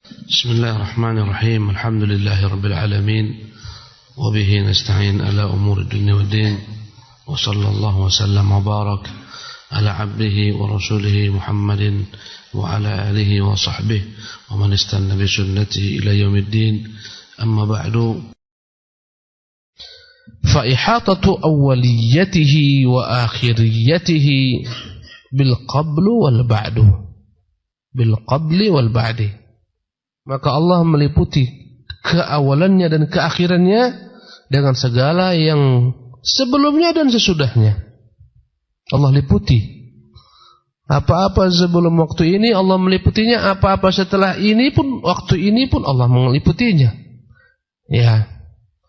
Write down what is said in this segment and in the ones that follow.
بسم الله الرحمن الرحيم. الحمد لله رب العالمين وبه نستعين على أمور الدنيا والدين وصلى الله وسلم وبارك على عبده ورسوله محمد وعلى آله وصحبه ومن استنى بسنته إلى يوم الدين. أما بعد، فإحاطة أوليته وآخريته بالقبل والبعد maka Allah meliputi keawalannya dan keakhirannya dengan segala yang sebelumnya dan sesudahnya. Allah liputi apa-apa sebelum waktu ini Allah meliputinya, apa-apa setelah ini pun waktu ini pun Allah meliputinya. Ya,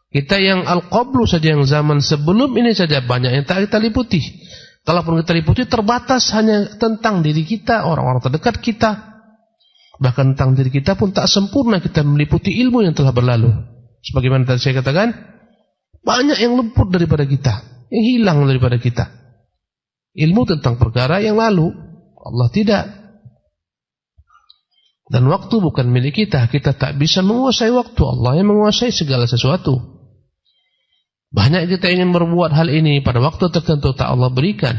kita yang al-qablu saja, yang zaman sebelum ini saja banyak yang tak kita liputi. Kalaupun kita liputi terbatas hanya tentang diri kita, orang-orang terdekat kita. Bahkan tentang diri kita pun tak sempurna kita meliputi ilmu yang telah berlalu. Sebagaimana tadi saya katakan, banyak yang luput daripada kita, yang hilang daripada kita. Ilmu tentang perkara yang lalu, Allah tidak. Dan waktu bukan milik kita, kita tak bisa menguasai waktu, Allah yang menguasai segala sesuatu. Banyak kita ingin berbuat hal ini pada waktu tertentu tak Allah berikan.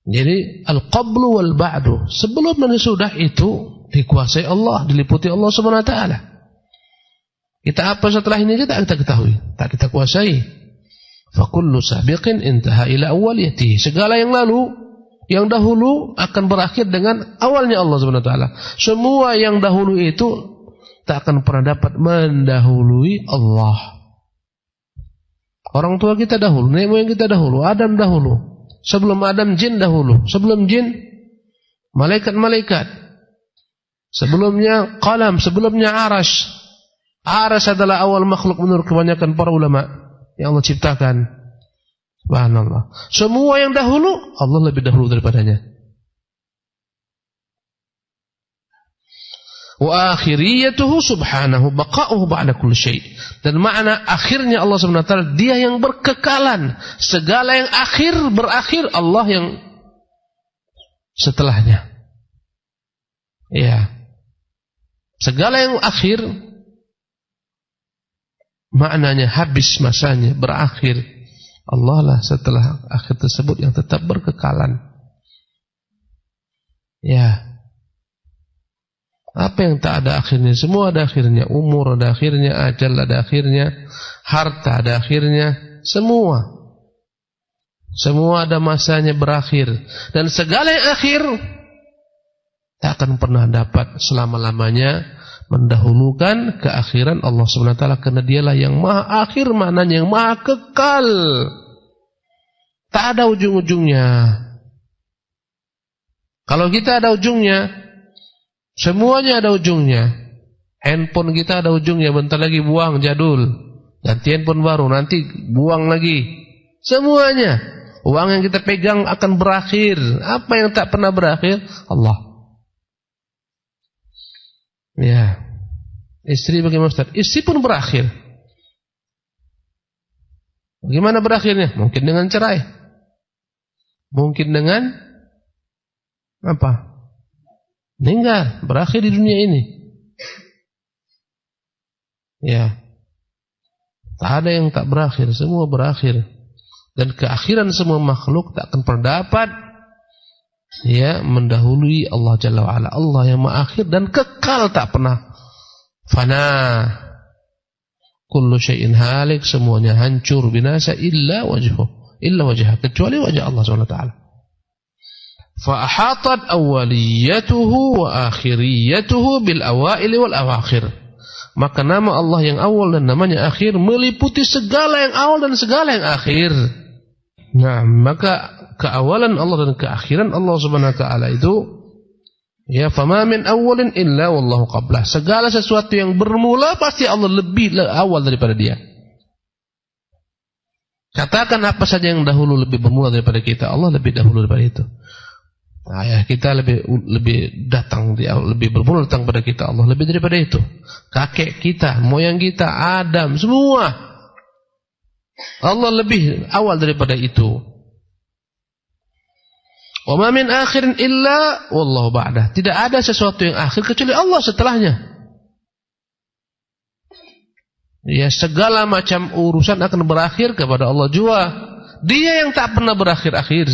Jadi al-qablu wal ba'du, sebelum dan sesudah itu dikuasai Allah, diliputi Allah Subhanahu wa taala. Kita apa setelah ini tak kita ketahui, tak kita kuasai. Fa kullu sabiqin intaha ila awwaliyatihi, segala yang lalu, yang dahulu akan berakhir dengan awalnya Allah Subhanahu wa taala. Semua yang dahulu itu tak akan pernah dapat mendahului Allah. Orang tua kita dahulu, nenek moyang kita dahulu, Adam dahulu. Sebelum Adam jin dahulu, sebelum jin malaikat-malaikat, sebelumnya qalam, sebelumnya arash. Arash adalah awal makhluk menurut kebanyakan para ulama yang Allah ciptakan. Subhanallah. Semua yang dahulu Allah lebih dahulu daripadanya. Wa akhiriyatuhu subhanahu baqa'uhu ba'da kulli syai'. Dan makna akhirnya Allah Subhanahu wa taala, dia yang berkekalan. Segala yang akhir berakhir, Allah yang setelahnya. Ya. Segala yang akhir maknanya habis masanya, berakhir. Allah lah setelah akhir tersebut yang tetap berkekalan. Ya. Apa yang tak ada akhirnya? Semua ada akhirnya. Umur ada akhirnya, ajal ada akhirnya, harta ada akhirnya, semua ada masanya berakhir. Dan segala yang akhir tak akan pernah dapat selama-lamanya mendahulukan keakhiran Allah Subhanahu wa taala, karena dialah yang maha akhir, maknanya yang maha kekal. Tak ada ujung-ujungnya. Kalau kita ada ujungnya, semuanya ada ujungnya. Handphone kita ada ujungnya, bentar lagi buang, jadul. Ganti handphone baru, nanti buang lagi. Semuanya. Uang yang kita pegang akan berakhir. Apa yang tak pernah berakhir? Allah. Ya. Istri bagaimana Ustaz? Istri pun berakhir. Bagaimana berakhirnya? Mungkin dengan cerai. Mungkin dengan apa? Meninggal, berakhir di dunia ini. Ya. Tak ada yang tak berakhir, semua berakhir. Dan keakhiran semua makhluk tak akan pernah dapat ya mendahului Allah Jalla wa Ala. Allah yang maha akhir dan kekal, tak pernah fana. Kullu syai'in halik, semuanya hancur binasa illa wajhah, kecuali wajah Allah Subhanahu wa taala. Fa ahatat awwaliyatuhu wa akhiriyatuhu bil awaili wal awakhir. Maka nama Allah yang awal dan namanya akhir meliputi segala yang awal dan segala yang akhir. Nah, maka keawalan Allah dan keakhiran Allah Subhanahu wa taala itu ya, fama min awwalin illa wallahu qablah. Segala sesuatu yang bermula pasti Allah lebih awal daripada dia. Katakan apa saja yang dahulu lebih bermula daripada kita, Allah lebih dahulu daripada itu. Ayah kita lebih datang, lebih bermula datang pada kita, Allah lebih daripada itu. Kakek kita, moyang kita, Adam, semua Allah lebih awal daripada itu. Wa ma min akhirin illa wallahu ba'dah. Tidak ada sesuatu yang akhir kecuali Allah setelahnya. Ya, segala macam urusan akan berakhir kepada Allah jua. Dia yang tak pernah berakhir-akhir.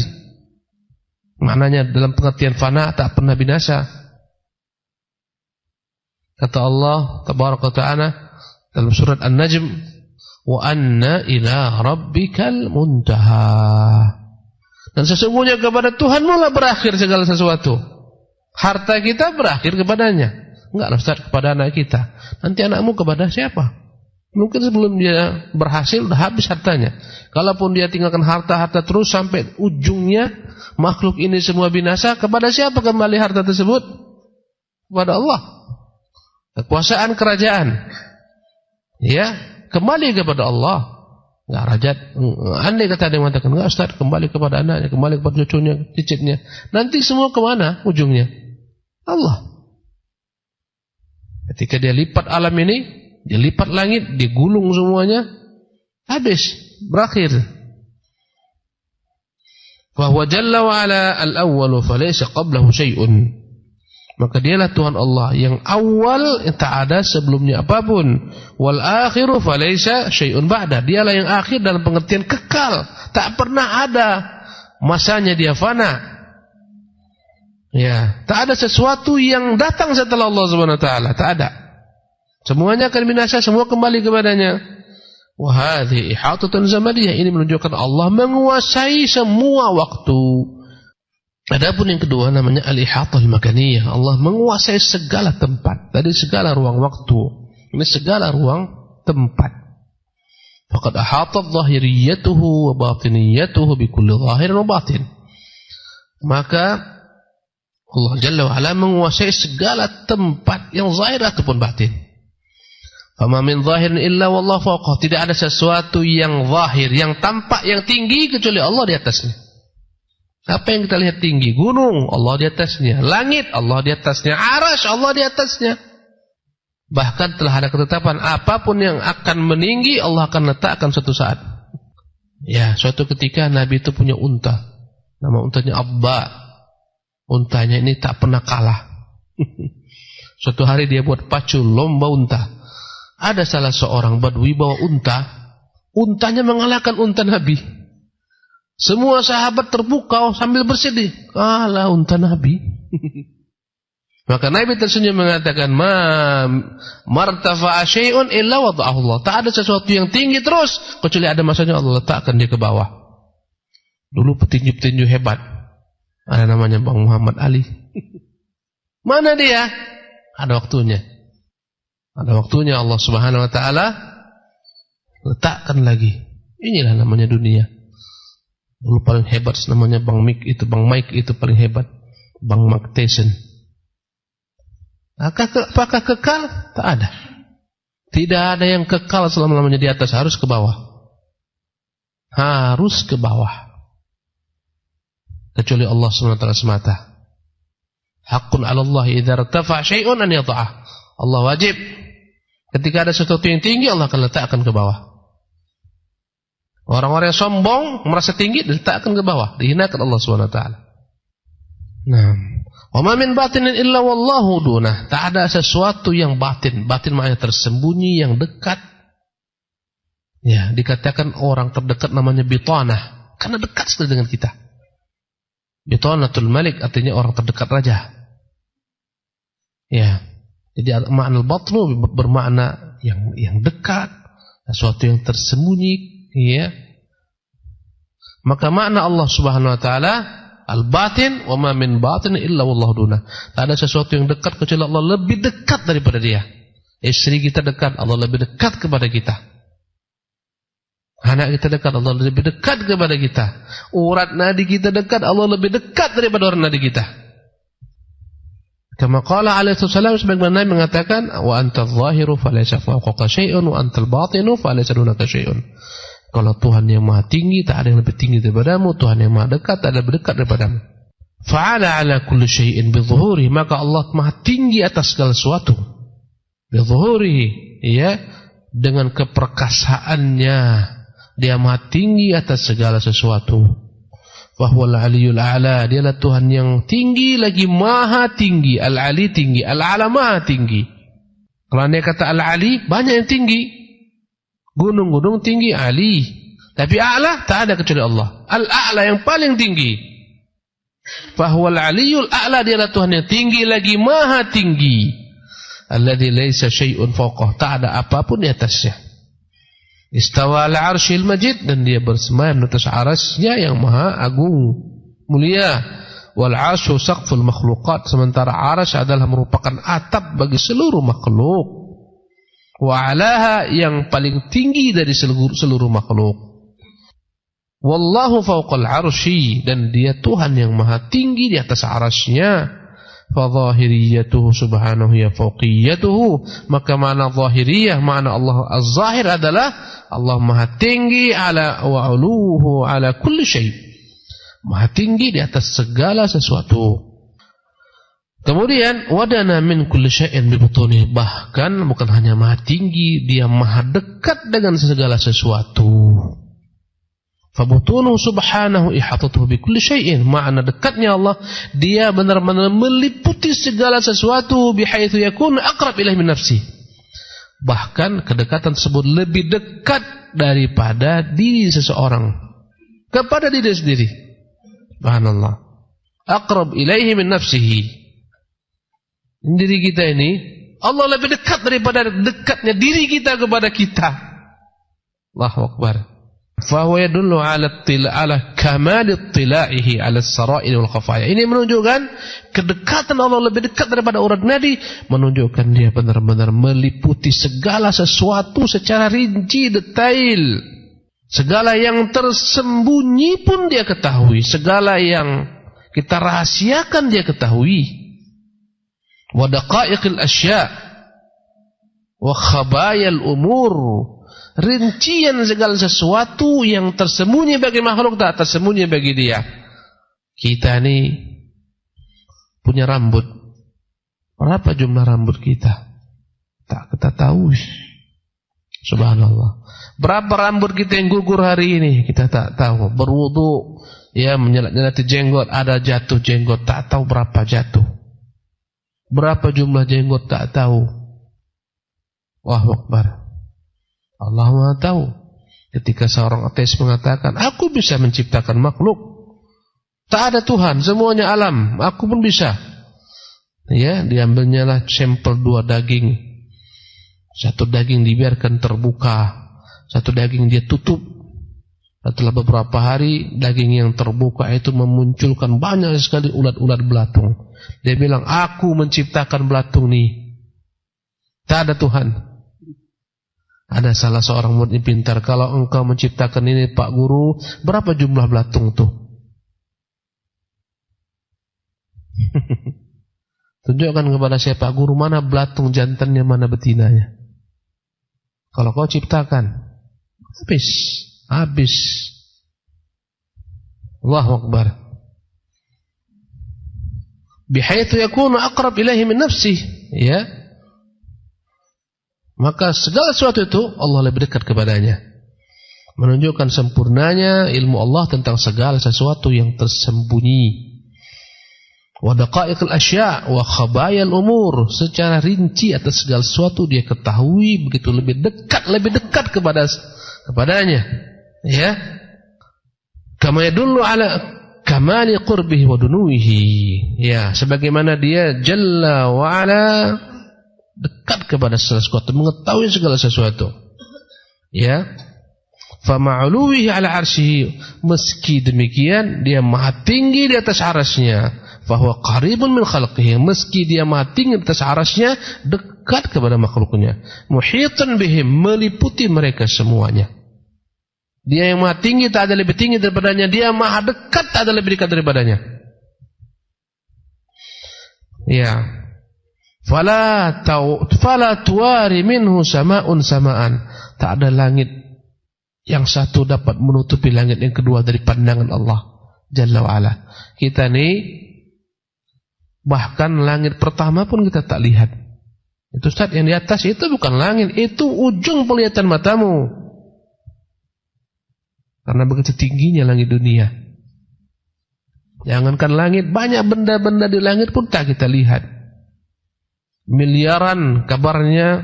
Maknanya dalam pengertian fana, tak pernah binasa. Kata Allah tabaraka ta'ala dalam surat An-Najm, wa anna ila rabbikal muntaha. Dan sesungguhnya kepada Tuhanmu lah berakhir segala sesuatu. Harta kita berakhir kepadanya. Enggak, Ustaz, kepada anak kita. Nanti anakmu kepada siapa? Mungkin sebelum dia berhasil sudah habis hartanya. Kalaupun dia tinggalkan harta terus sampai ujungnya makhluk ini semua binasa, kepada siapa kembali harta tersebut? Kepada Allah. Kekuasaan kerajaan, ya, kembali kepada Allah. Enggak rajat. Andai kata ada yang mengatakan, enggak Ustaz, kembali kepada anaknya, kembali kepada cucunya, cicitnya. Nanti semua kemana ujungnya? Allah. Ketika dia lipat alam ini, dia lipat langit, dia gulung semuanya, habis, berakhir. Wa huwa jalla wa ala al-awwal fa laysa qablahu syai'un. Maka dialah Tuhan Allah yang awal, yang tak ada sebelumnya apapun. Wal akhiru fa laysa syai'un ba'da. Dialah yang akhir dalam pengertian kekal, tak pernah ada masanya dia fana. Ya, tak ada sesuatu yang datang setelah Allah Subhanahu wa taala, tak ada. Semuanya akan binasa, semua kembali kepadanya. Wa hadhihi ihatatun zamaniyah, ini menunjukkan Allah menguasai semua waktu. Adapun yang kedua namanya al-ihatah al-makaniyah, Allah menguasai segala tempat, tadi segala ruang waktu, ini segala ruang tempat. Faqad ahatat zahiriyatuhu wa batiniyatuhu bi kulli zahirin wa batin. Maka Allah Jalla wa Ala menguasai segala tempat yang zahir ataupun batin. Fama min zahirin illa wallahu fawqah. Tidak ada sesuatu yang zahir, yang tampak, yang tinggi kecuali Allah di atasnya. Apa yang kita lihat tinggi? Gunung, Allah di atasnya. Langit, Allah di atasnya. Arasy, Allah di atasnya. Bahkan telah ada ketetapan apapun yang akan meninggi, Allah akan letakkan suatu saat. Ya, suatu ketika Nabi itu punya unta. Nama untanya Abba. Untanya ini tak pernah kalah. Suatu hari dia buat pacu lomba unta. Ada salah seorang badui bawa unta. Untanya mengalahkan unta Nabi. Semua sahabat terpukau sambil bersedih. Kalah unta Nabi. Maka Nabi tersenyum mengatakan, martafa'a syai'un illa wada'ahu Allah. Tak ada sesuatu yang tinggi terus kecuali ada masanya Allah letakkan dia ke bawah. Dulu petinju-petinju hebat, ada namanya Bang Muhammad Ali. Mana dia? Ada waktunya. Ada waktunya Allah Subhanahu wa taala letakkan lagi. Inilah namanya dunia. Dulu paling hebat namanya Bang Mike itu paling hebat. Bang Mark Tyson. Apakah kekal? Tak ada. Tidak ada yang kekal selama-lamanya di atas, harus ke bawah. Harus ke bawah. Kecuali Allah SWT semata. Haqqun 'ala Allah idza irtafa' syai'un an yadha'ah. Allah wajib ketika ada sesuatu yang tinggi Allah akan letakkan ke bawah. Orang-orang yang sombong merasa tinggi diletakkan ke bawah, dihinakan Allah SWT. Nah, wa ma min batinin illa wallahu dunah. Tak ada sesuatu yang batin. Batin maknanya tersembunyi, yang dekat. Ya, dikatakan orang terdekat namanya bitanah, karena dekat sekali dengan kita. Bitanatul malik artinya orang terdekat raja. Ya. Jadi makna batnu bermakna yang dekat, sesuatu yang tersembunyi. Ya. Maka makna Allah Subhanahu wa taala al-batin, wa ma min batin illa wallahu dunah. Tak ada sesuatu yang dekat kecuali Allah lebih dekat daripada dia. Istri kita dekat, Allah lebih dekat kepada kita. Anak kita dekat, Allah lebih dekat kepada kita. Urat nadi kita dekat, Allah lebih dekat daripada urat nadi kita. Kama qala alaihi wasallam, sebagaimana Nabi mengatakan, wa antal zahiru falaysa fawqaka syai'un wa antal batinu falaysa dunaka syai'un. Kalau Tuhan yang Maha tinggi, tak ada yang lebih tinggi daripadamu. Tuhan yang Maha dekat, tak ada yang lebih dekat daripadamu. Fa'ala ala kulli syai'in bi-dhuhurihi, maka Allah Maha tinggi atas segala sesuatu. Bi-dhuhurihi, ya, dengan keperkasaannya. Dia Maha tinggi atas segala sesuatu. Fahuwal aliyul a'la, dialah Tuhan yang tinggi lagi maha tinggi. Al-ali tinggi, al-a'la maha tinggi. Kalau anda kata al-ali, banyak yang tinggi. Gunung-gunung tinggi, ali. Tapi a'la tak ada kecuali Allah. Al-a'la yang paling tinggi. Fahuwal aliyul a'la, dialah Tuhan yang tinggi lagi maha tinggi. Alladzi laisa syai'un fawqah, tak ada apapun di atasnya. Istawa ala arsyil majid, dan dia bersemayam di atas arasnya yang maha agung mulia. Wal arsyu saqful makhluqat, sementara arasy adalah merupakan atap bagi seluruh makhluk. Wa alaha, yang paling tinggi dari seluruh makhluk. Wallahu fawqal arsy, dan dia Tuhan yang maha tinggi di atas arasnya. Fadhahiriyatuhu subhanahu ya fawqiyatuhu, maka makna zahiriyah, makna Allah az-zahir adalah Allah maha tinggi ala wa uluhu ala kulli syai', maha tinggi di atas segala sesuatu. Kemudian wadana min kulli syai'in bi butunihi, bahkan bukan hanya maha tinggi, dia maha dekat dengan segala sesuatu. Fabutunuhu subhanahu ihatatuhu bi kulli syai'in, makna dekatnya Allah, dia benar-benar meliputi segala sesuatu, bihaitsu yakunu aqrab ilaihi min nafsi, bahkan kedekatan tersebut lebih dekat daripada diri seseorang kepada diri sendiri. Subhanallah, aqrab ilaihi min nafsihi. Diri kita ini Allah lebih dekat daripada dekatnya diri kita kepada kita. Allahu akbar. Fahuwa yadullu ala kamal ittila'ihi ala as-sara'ir wal khafaya. Ini menunjukkan kedekatan Allah lebih dekat daripada urat nadi, menunjukkan dia benar-benar meliputi segala sesuatu secara rinci detail. Segala yang tersembunyi pun dia ketahui, segala yang kita rahasiakan dia ketahui. Wa daqa'iqil asya' wa khabayal umur, rincian segala sesuatu yang tersembunyi bagi makhluk tak tersembunyi bagi dia. Kita ini punya rambut, berapa jumlah rambut kita? Tak kita tahu. Subhanallah. Berapa rambut kita yang gugur hari ini? Kita tak tahu. Berwudu, ya, menyelat-nyelati jenggot, ada jatuh jenggot, tak tahu berapa jatuh. Berapa jumlah jenggot tak tahu. Allahu akbar. Allah Maha tahu. Ketika seorang ateis mengatakan, aku bisa menciptakan makhluk, tak ada Tuhan, semuanya alam, aku pun bisa. Ya, diambilnya lah sampel 2 daging. Satu daging dibiarkan terbuka, satu daging dia tutup. Setelah beberapa hari, daging yang terbuka itu memunculkan banyak sekali ulat-ulat belatung. Dia bilang, aku menciptakan belatung nih. Tak ada Tuhan. Ada salah seorang murid pintar, kalau engkau menciptakan ini Pak Guru, berapa jumlah belatung tuh? Tunjukkan kepada saya Pak Guru, mana belatung jantannya, mana betinanya. Kalau kau ciptakan, habis. Allahu akbar. Bihaitsu yakunu aqrab ilaihi min nafsihi, ya. Maka segala sesuatu itu Allah lebih dekat kepadanya, menunjukkan sempurnanya ilmu Allah tentang segala sesuatu yang tersembunyi. Wa daqa'iqil asya' wa khabayal umur, secara rinci atas segala sesuatu dia ketahui, begitu lebih dekat kepadanya, ya. Kama yadullu ala kamali qurbihi wa dunuwihi, ya, sebagaimana dia jalla wa ala dekat kepada segala sesuatu, mengetahui segala sesuatu, ya. Fama'uluwihi ala arsyihi, meski demikian dia maha tinggi di atas arasnya. Fahuwa qaribun min khalqihi, meski dia maha tinggi di atas arasnya, dekat kepada makhluknya. Muhitun bihim, meliputi mereka semuanya. Dia yang maha tinggi, tak ada lebih tinggi daripadanya. Dia maha dekat, tak ada lebih dekat daripadanya. Ya. Fala tuwari minhu sama'un sama'an, tak ada langit yang satu dapat menutupi langit yang kedua dari pandangan Allah Jalla wa'ala. Kita ni bahkan langit pertama pun kita tak lihat. Itu Ustaz, yang di atas itu bukan langit, itu ujung penglihatan matamu. Karena begitu tingginya langit dunia. Jangankan langit, banyak benda-benda di langit pun tak kita lihat. Miliaran kabarnya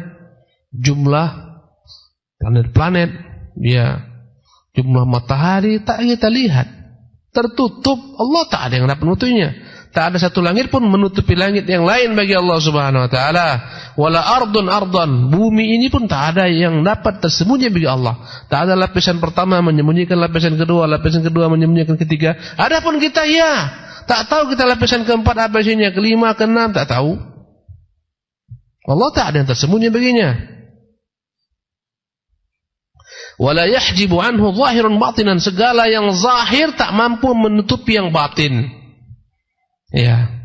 jumlah planet-planet, ya, jumlah matahari tak kita lihat. Tertutup, Allah tak ada yang dapat menutupinya. Tak ada satu langit pun menutupi langit yang lain bagi Allah Subhanahu wa taala. Wala ardun ardan, bumi ini pun tak ada yang dapat tersembunyi bagi Allah. Tak ada lapisan pertama menyembunyikan lapisan kedua menyembunyikan ketiga. Adapun kita, ya, tak tahu kita lapisan keempat apa isinya, kelima, keenam, tak tahu. Allah tak ada yang tersembunyi baginya. Wala yahjibu anhu zahirun batinan, segala yang zahir tak mampu menutupi yang batin. Ya,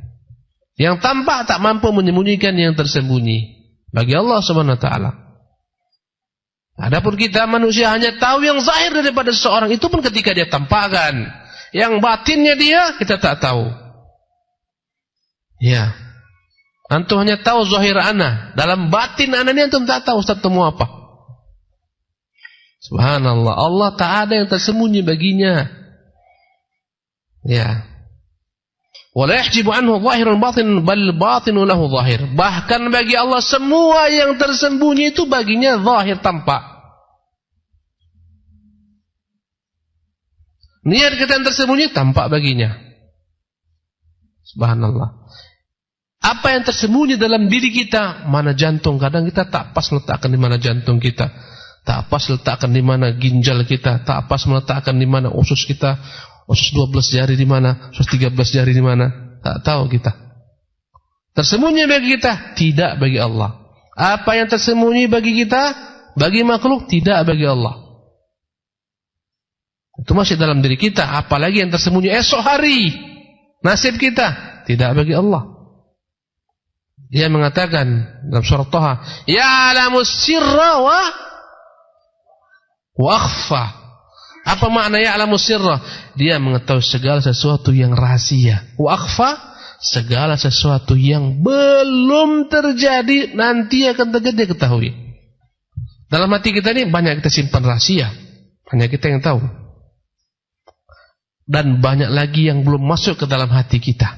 yang tampak tak mampu menyembunyikan yang tersembunyi bagi Allah Subhanahu wa taala. Adapun kita manusia hanya tahu yang zahir daripada seseorang, itu pun ketika dia tampakkan. Yang batinnya dia kita tak tahu. Ya. Antum hanya tahu zahir ana, dalam batin ana ini antum tak tahu Ustaz temu apa. Subhanallah, Allah tak ada yang tersembunyi baginya. Ya. Wala yahjibu anhu zahirun batin bal batinu lahu zahir. Bahkan bagi Allah semua yang tersembunyi itu baginya zahir, tampak. Niat kita yang tersembunyi tampak baginya. Subhanallah. Apa yang tersembunyi dalam diri kita, mana jantung, kadang kita tak pas letakkan di mana jantung kita, tak pas letakkan di mana ginjal kita, tak pas meletakkan di mana usus kita. Usus 12 jari di mana, usus 13 jari di mana, tak tahu kita. Tersembunyi bagi kita, tidak bagi Allah. Apa yang tersembunyi bagi kita, bagi makhluk, tidak bagi Allah. Itu masih dalam diri kita, apalagi yang tersembunyi esok hari, nasib kita, tidak bagi Allah. Dia mengatakan dalam surah Taha, ya'lamus sirra wa akhfa. Apa makna ya'lamus sirra? Dia mengetahui segala sesuatu yang rahasia. Wa akhfa, segala sesuatu yang belum terjadi, nanti akan terjadi, dia ketahui. Dalam hati kita ini banyak kita simpan rahasia, hanya kita yang tahu. Dan banyak lagi yang belum masuk ke dalam hati kita,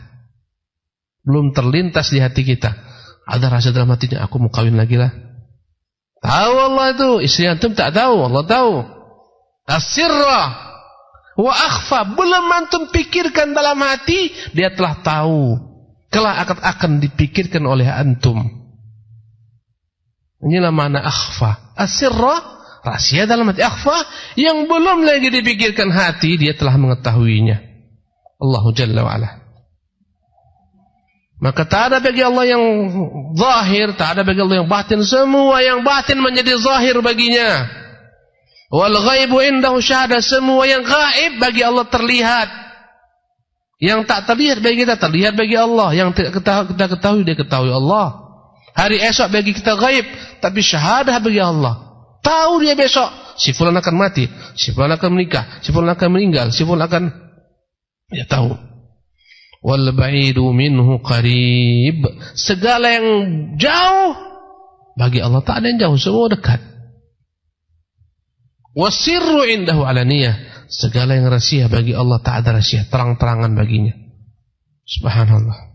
belum terlintas di hati kita. Ada rahasia dalam hatinya, aku mau kawin lagi lah. Tahu Allah itu, istri antum tak tahu, Allah tahu. As-sirra wa akhfa, belum antum pikirkan dalam hati, dia telah tahu. Kelak akan dipikirkan oleh antum. Inilah makna akhfa. As-sirra, rahasia dalam hati. Akhfa, yang belum lagi dipikirkan hati, dia telah mengetahuinya. Allahu Jalla wa'ala. Maka tak ada bagi Allah yang zahir, tak ada bagi Allah yang batin. Semua yang batin menjadi zahir baginya. Wal ghaibu indahu syahada, semua yang gaib bagi Allah terlihat. Yang tak terlihat bagi kita terlihat bagi Allah. Yang kita ketahui, dia ketahui Allah. Hari esok bagi kita gaib, tapi syahadah bagi Allah. Tahu dia besok, si fulan akan mati, si fulan akan menikah, si fulan akan meninggal, si fulan akan, dia tahu. Wal ba'idu minhu qarib, segala yang jauh bagi Allah tak ada yang jauh, semua dekat. Wasirru indahu alaniyah, segala yang rahasia bagi Allah tak ada rahasia, terang-terangan baginya. Subhanallah.